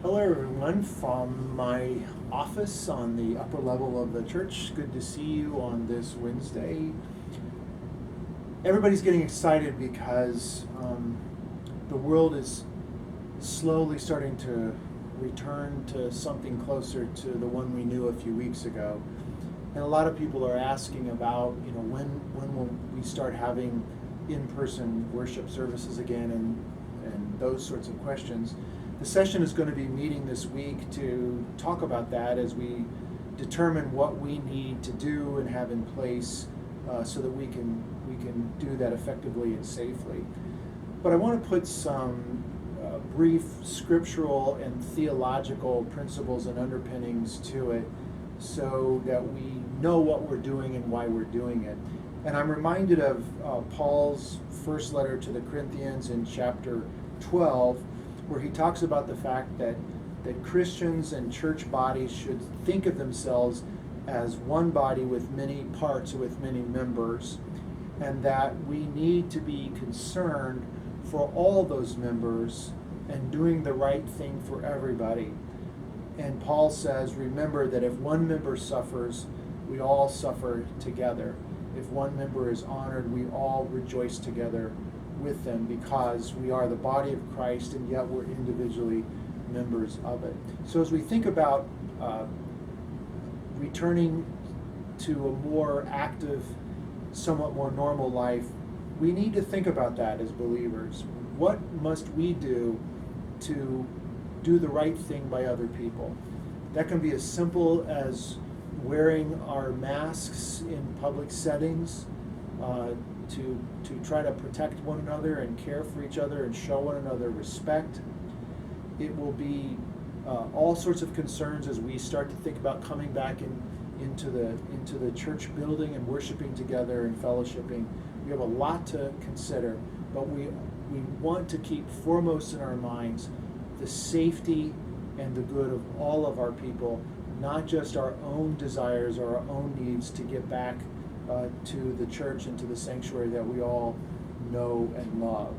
Hello, everyone, from my office on the upper level of the church. Good to see you on this Wednesday. Everybody's getting excited because the world is slowly starting to return to something closer to the one we knew a few weeks ago. And a lot of people are asking about, when will we start having in-person worship services again and those sorts of questions. The session is going to be meeting this week to talk about that as we determine what we need to do and have in place so that we can do that effectively and safely. But I want to put some brief scriptural and theological principles and underpinnings to it so that we know what we're doing and why we're doing it. And I'm reminded of Paul's first letter to the Corinthians in chapter 12, where he talks about the fact that Christians and church bodies should think of themselves as one body with many parts, with many members, and that we need to be concerned for all those members and doing the right thing for everybody. And Paul says, remember that if one member suffers, we all suffer together. If one member is honored, we all rejoice together with them, because we are the body of Christ and yet we're individually members of it. So as we think about returning to a more active, somewhat more normal life, we need to think about that as believers. What must we do to do the right thing by other people? That can be as simple as wearing our masks in public settings, to try to protect one another and care for each other and show one another respect. It will be all sorts of concerns as we start to think about coming back into the church building and worshiping together and fellowshipping. We have a lot to consider, but we want to keep foremost in our minds the safety and the good of all of our people, not just our own desires or our own needs to get back to the church and to the sanctuary that we all know and love.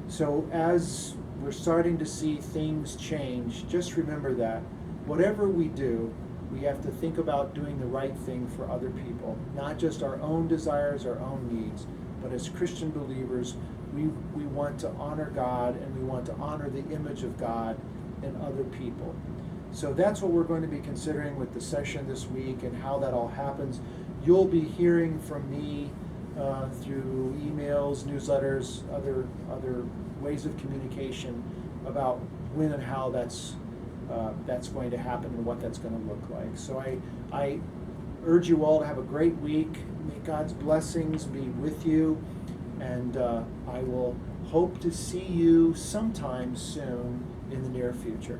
So as we're starting to see things change, just remember that whatever we do, we have to think about doing the right thing for other people, not just our own desires, our own needs, but as Christian believers, we want to honor God and we want to honor the image of God in other people. So that's what we're going to be considering with the session this week and how that all happens. You'll be hearing from me through emails, newsletters, other ways of communication about when and how that's going to happen and what that's going to look like. So I urge you all to have a great week. May God's blessings be with you, and I will hope to see you sometime soon in the near future.